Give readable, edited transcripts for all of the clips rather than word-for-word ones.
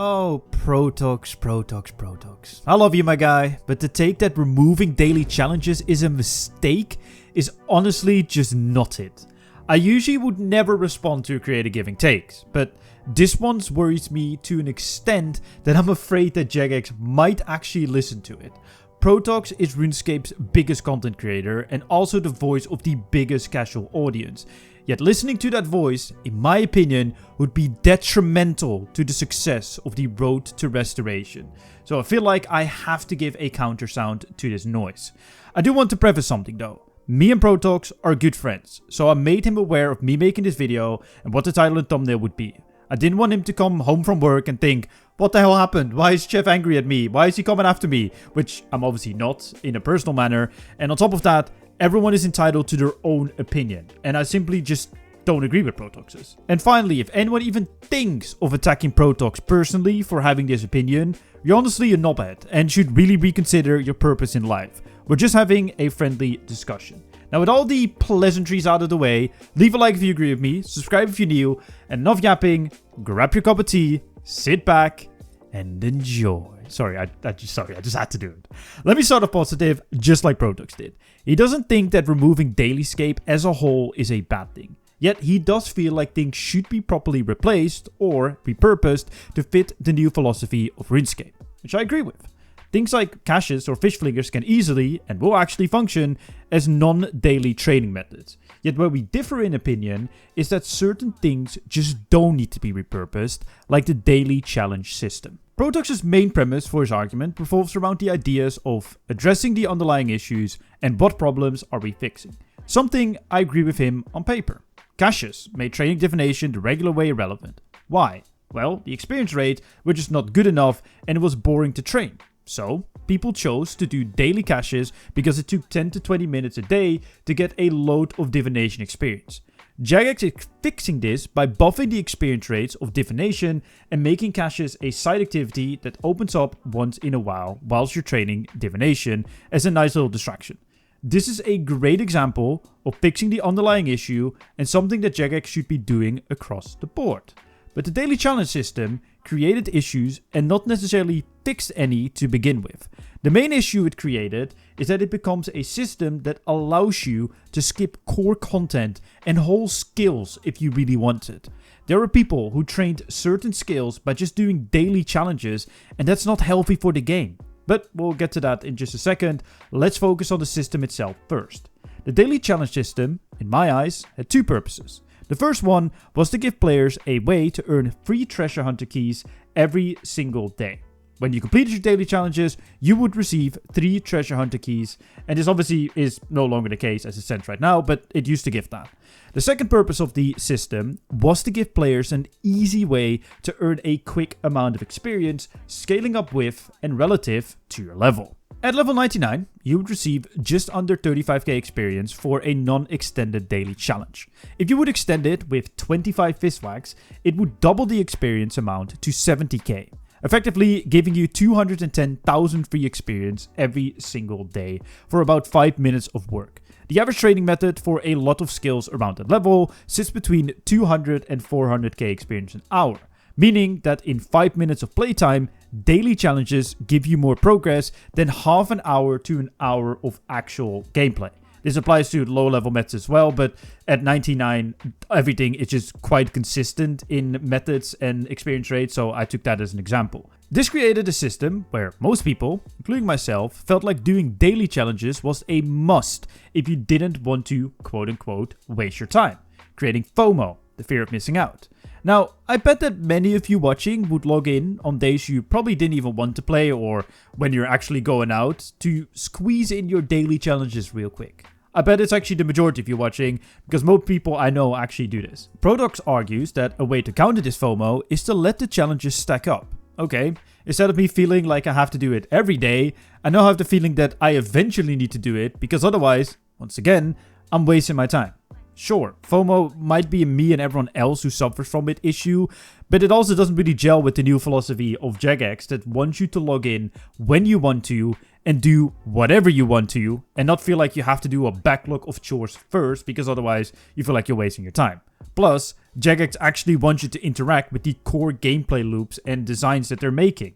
Oh, Protoxx. I love you, my guy, but to take that removing daily challenges is a mistake is honestly just not it. I usually would never respond to a creator giving takes, but this one worries me to an extent that I'm afraid that Jagex might actually listen to it. Protoxx is Runescape's biggest content creator and also the voice of the biggest casual audience. Yet listening to that voice, in my opinion, would be detrimental to the success of the road to restoration. So I feel like I have to give a counter sound to this noise. I do want to preface something though. Me and Protoxx are good friends, so I made him aware of me making this video and what the title and thumbnail would be. I didn't want him to come home from work and think, what the hell happened? Why is Chev angry at me? Why is he coming after me? Which I'm obviously not, in a personal manner. And on top of that, everyone is entitled to their own opinion. And I simply just don't agree with Protoxx's. And finally, if anyone even thinks of attacking Protoxx personally for having this opinion, you're honestly a knobhead and should really reconsider your purpose in life. We're just having a friendly discussion. Now, with all the pleasantries out of the way, leave a like if you agree with me, subscribe if you're new, and enough yapping, grab your cup of tea, sit back, and enjoy. Sorry, I just had to do it. Let me start off positive, just like Protoxx did. He doesn't think that removing Daily Scape as a whole is a bad thing. Yet he does feel like things should be properly replaced or repurposed to fit the new philosophy of Runescape, which I agree with. Things like caches or fish flingers can easily and will actually function as non-daily training methods. Yet where we differ in opinion is that certain things just don't need to be repurposed, like the daily challenge system. Protoxx's main premise for his argument revolves around the ideas of addressing the underlying issues and what problems are we fixing. Something I agree with him on paper. Caches made training divination the regular way irrelevant. Why? Well, the experience rate was just not good enough and it was boring to train. So, people chose to do daily caches because it took 10 to 20 minutes a day to get a load of divination experience. Jagex is fixing this by buffing the experience rates of divination and making caches a side activity that opens up once in a while whilst you're training divination as a nice little distraction. This is a great example of fixing the underlying issue and something that Jagex should be doing across the board. But the daily challenge system created issues and not necessarily fixed any to begin with. The main issue it created is that it becomes a system that allows you to skip core content and whole skills if you really want it. There are people who trained certain skills by just doing daily challenges, and that's not healthy for the game. But we'll get to that in just a second. Let's focus on the system itself first. The daily challenge system, in my eyes, had two purposes. The first one was to give players a way to earn free treasure hunter keys every single day. When you completed your daily challenges, you would receive 3 treasure hunter keys, and this obviously is no longer the case as it stands right now, but it used to give that. The second purpose of the system was to give players an easy way to earn a quick amount of experience, scaling up with and relative to your level. At level 99, you would receive just under 35k experience for a non-extended daily challenge. If you would extend it with 25 fistwags, it would double the experience amount to 70k, effectively giving you 210,000 free experience every single day for about 5 minutes of work. The average training method for a lot of skills around that level sits between 200 and 400k experience an hour, meaning that in 5 minutes of playtime, daily challenges give you more progress than half an hour to an hour of actual gameplay. This applies to low level mets as well, but at 99, everything is just quite consistent in methods and experience rates, so I took that as an example. This created a system where most people, including myself, felt like doing daily challenges was a must if you didn't want to, quote unquote, waste your time, creating FOMO, the fear of missing out. Now, I bet that many of you watching would log in on days you probably didn't even want to play or when you're actually going out to squeeze in your daily challenges real quick. I bet it's actually the majority of you watching because most people I know actually do this. Protoxx argues that a way to counter this FOMO is to let the challenges stack up. Okay, instead of me feeling like I have to do it every day, I now have the feeling that I eventually need to do it because otherwise, once again, I'm wasting my time. Sure, FOMO might be a me and everyone else who suffers from it issue, but it also doesn't really gel with the new philosophy of Jagex that wants you to log in when you want to and do whatever you want to and not feel like you have to do a backlog of chores first because otherwise you feel like you're wasting your time. Plus, Jagex actually wants you to interact with the core gameplay loops and designs that they're making.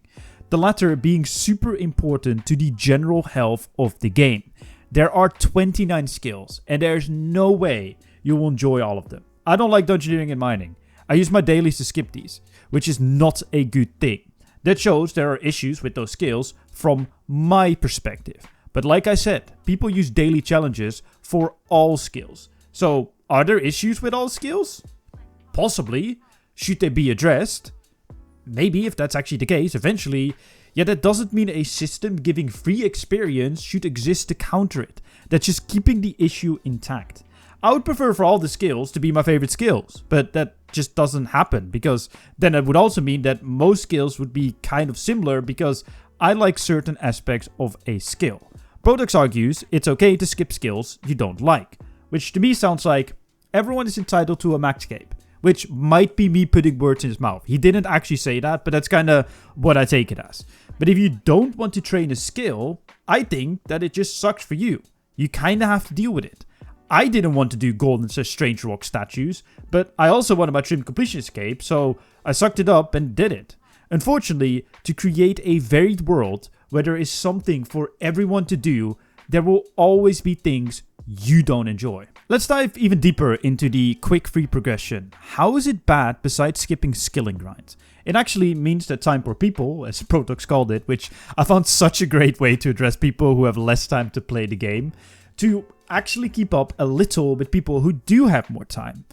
The latter being super important to the general health of the game. There are 29 skills, and there's no way you will enjoy all of them. I don't like dungeoneering and mining. I use my dailies to skip these, which is not a good thing. That shows there are issues with those skills from my perspective. But like I said, people use daily challenges for all skills. So, are there issues with all skills? Possibly. Should they be addressed? Maybe, if that's actually the case, eventually. Yet that doesn't mean a system giving free experience should exist to counter it. That's just keeping the issue intact. I would prefer for all the skills to be my favorite skills, but that just doesn't happen, because then it would also mean that most skills would be kind of similar because I like certain aspects of a skill. Protoxx argues it's okay to skip skills you don't like, which to me sounds like everyone is entitled to a maxcape, which might be me putting words in his mouth. He didn't actually say that, but that's kind of what I take it as. But if you don't want to train a skill, I think that it just sucks for you. You kind of have to deal with it. I didn't want to do golden strange rock statues, but I also wanted my trim completion escape, so I sucked it up and did it. Unfortunately, to create a varied world where there is something for everyone to do, there will always be things you don't enjoy. Let's dive even deeper into the quick free progression. How is it bad besides skipping skilling grinds? It actually means that time poor people, as Protoxx called it, which I found such a great way to address people who have less time to play the game, to actually keep up a little with people who do have more time.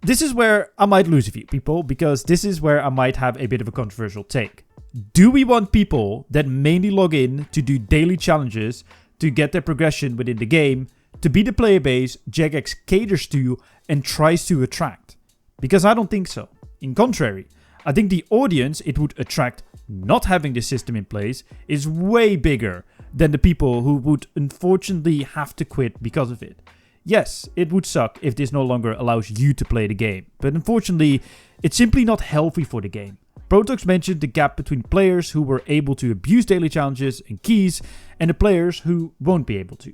This is where I might lose a few people, because this is where I might have a bit of a controversial take. Do we want people that mainly log in to do daily challenges to get their progression within the game to be the player base Jagex caters to and tries to attract? Because I don't think so. In contrary, I think the audience it would attract not having this system in place is way bigger than the people who would unfortunately have to quit because of it. Yes, it would suck if this no longer allows you to play the game, but unfortunately, it's simply not healthy for the game. Protoxx mentioned the gap between players who were able to abuse daily challenges and keys and the players who won't be able to.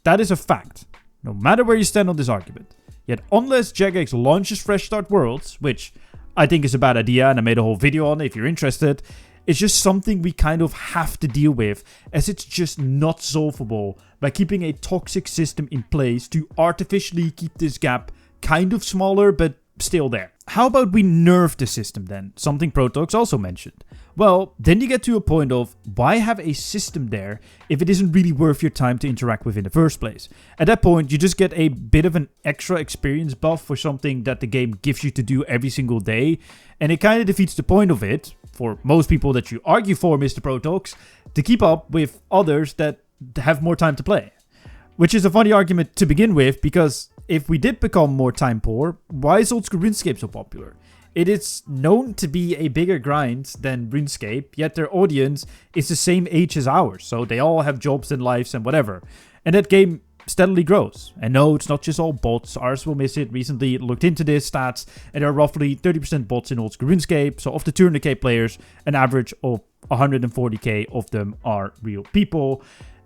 That is a fact, no matter where you stand on this argument. Yet unless Jagex launches Fresh Start Worlds, which I think is a bad idea and I made a whole video on it if you're interested, it's just something we kind of have to deal with, as it's just not solvable by keeping a toxic system in place to artificially keep this gap kind of smaller but still there. How about we nerf the system then? Something Protoxx also mentioned. Well, then you get to a point of why have a system there if it isn't really worth your time to interact with in the first place? At that point, you just get a bit of an extra experience buff for something that the game gives you to do every single day, and it kind of defeats the point of it, for most people that you argue for, Mr. Protoxx, to keep up with others that have more time to play. Which is a funny argument to begin with, because if we did become more time poor, why is old school Runescape so popular? It is known to be a bigger grind than Runescape, yet their audience is the same age as ours, so they all have jobs and lives and whatever. And that game steadily grows. And no, it's not just all bots. Ours will miss it. Recently looked into this stats, and there are roughly 30% bots in old school Runescape. So of the 200k players, an average of 140k of them are real people.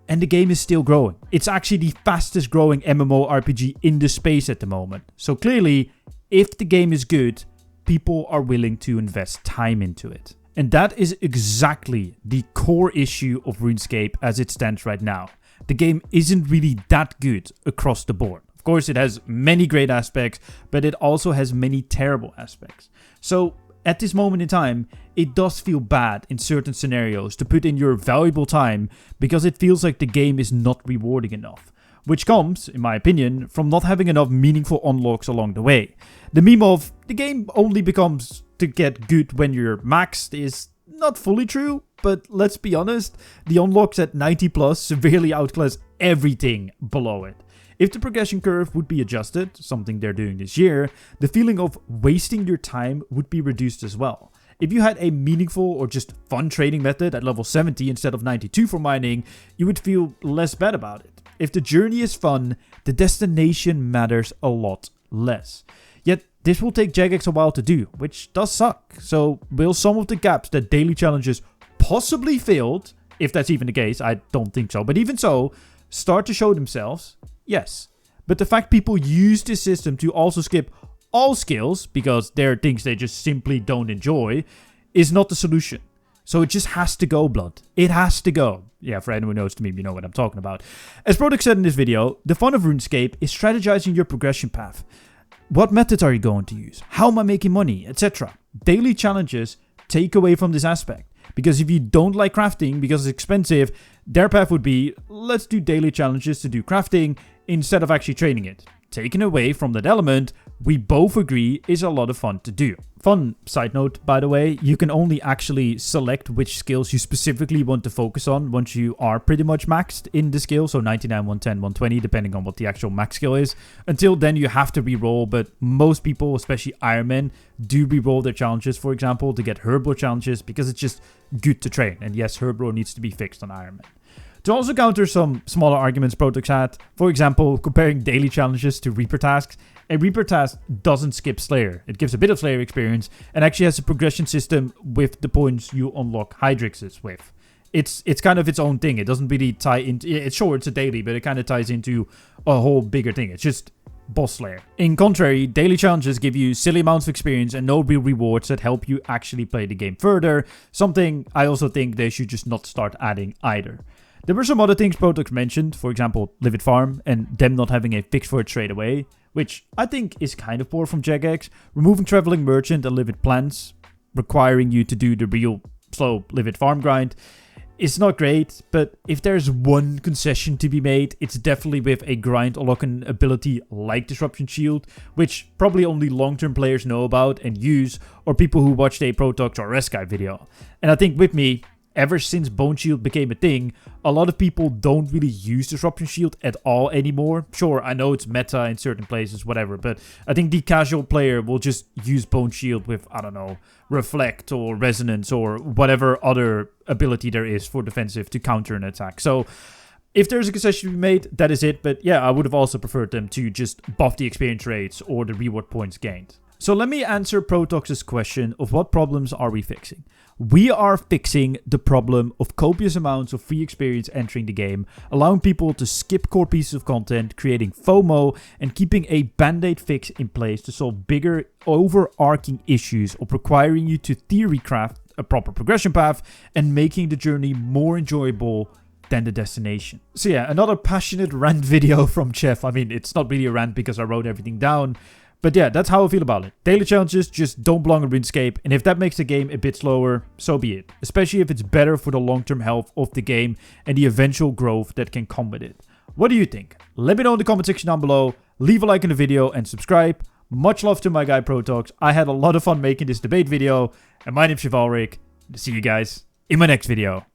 And the game is still growing. It's actually the fastest growing MMORPG in the space at the moment. So clearly, if the game is good, people are willing to invest time into it. And that is exactly the core issue of RuneScape as it stands right now. The game isn't really that good across the board. Of course, it has many great aspects, but it also has many terrible aspects. So at this moment in time, it does feel bad in certain scenarios to put in your valuable time because it feels like the game is not rewarding enough. Which comes, in my opinion, from not having enough meaningful unlocks along the way. The meme of the game only becomes to get good when you're maxed is not fully true, but let's be honest, the unlocks at 90 plus severely outclass everything below it. If the progression curve would be adjusted, something they're doing this year, the feeling of wasting your time would be reduced as well. If you had a meaningful or just fun trading method at level 70 instead of 92 for mining, you would feel less bad about it. If the journey is fun, the destination matters a lot less. Yet, this will take Jagex a while to do, which does suck. So, will some of the gaps that daily challenges possibly filled, if that's even the case, I don't think so, but even so, start to show themselves? Yes. But the fact people use this system to also skip all skills, because there are things they just simply don't enjoy, is not the solution. So it just has to go, blood. It has to go. Yeah, for anyone who knows the meme, you know what I'm talking about. As Protoxx said in this video, the fun of RuneScape is strategizing your progression path. What methods are you going to use? How am I making money? Etc. Daily challenges take away from this aspect. Because if you don't like crafting because it's expensive, their path would be, let's do daily challenges to do crafting instead of actually training it. Taken away from that element, we both agree is a lot of fun to do. Fun side note, by the way, you can only actually select which skills you specifically want to focus on once you are pretty much maxed in the skill, so 99, 110, 120, depending on what the actual max skill is. Until then, you have to reroll, but most people, especially Ironmen, do reroll their challenges, for example, to get Herbro challenges, because it's just good to train. And yes, Herbro needs to be fixed on Ironman. To also counter some smaller arguments Protoxx had, for example, comparing daily challenges to Reaper tasks, a Reaper task doesn't skip Slayer. It gives a bit of Slayer experience and actually has a progression system with the points you unlock Hydrixes with. It's kind of its own thing. It doesn't really tie into... It's sure, it's a daily, but it kind of ties into a whole bigger thing. It's just boss Slayer. In contrary, daily challenges give you silly amounts of experience and no real rewards that help you actually play the game further. Something I also think they should just not start adding either. There were some other things Protoxx mentioned, for example, Livid Farm, and them not having a fix for it straight away, which I think is kind of poor from Jagex. Removing Traveling Merchant and Livid Plants, requiring you to do the real slow Livid Farm grind, is not great, but if there's one concession to be made, it's definitely with a grind unlocking ability like Disruption Shield, which probably only long-term players know about and use, or people who watched a Protoxx or Runescape video. And I think with me, ever since Bone Shield became a thing, a lot of people don't really use Disruption Shield at all anymore. Sure, I know it's meta in certain places, whatever, but I think the casual player will just use Bone Shield with, I don't know, Reflect or Resonance or whatever other ability there is for defensive to counter an attack. So if there's a concession to be made, that is it. But yeah, I would have also preferred them to just buff the experience rates or the reward points gained. So let me answer Protoxx's question of what problems are we fixing. We are fixing the problem of copious amounts of free experience entering the game, allowing people to skip core pieces of content, creating FOMO, and keeping a band-aid fix in place to solve bigger overarching issues of requiring you to theory craft a proper progression path and making the journey more enjoyable than the destination. So yeah, another passionate rant video from Chev. I mean, it's not really a rant because I wrote everything down. But yeah, that's how I feel about it. Daily challenges just don't belong in RuneScape, and if that makes the game a bit slower, so be it. Especially if it's better for the long-term health of the game and the eventual growth that can come with it. What do you think? Let me know in the comment section down below, leave a like on the video and subscribe. Much love to my guy Protoxx. I had a lot of fun making this debate video, and my name's Chevalric. See you guys in my next video.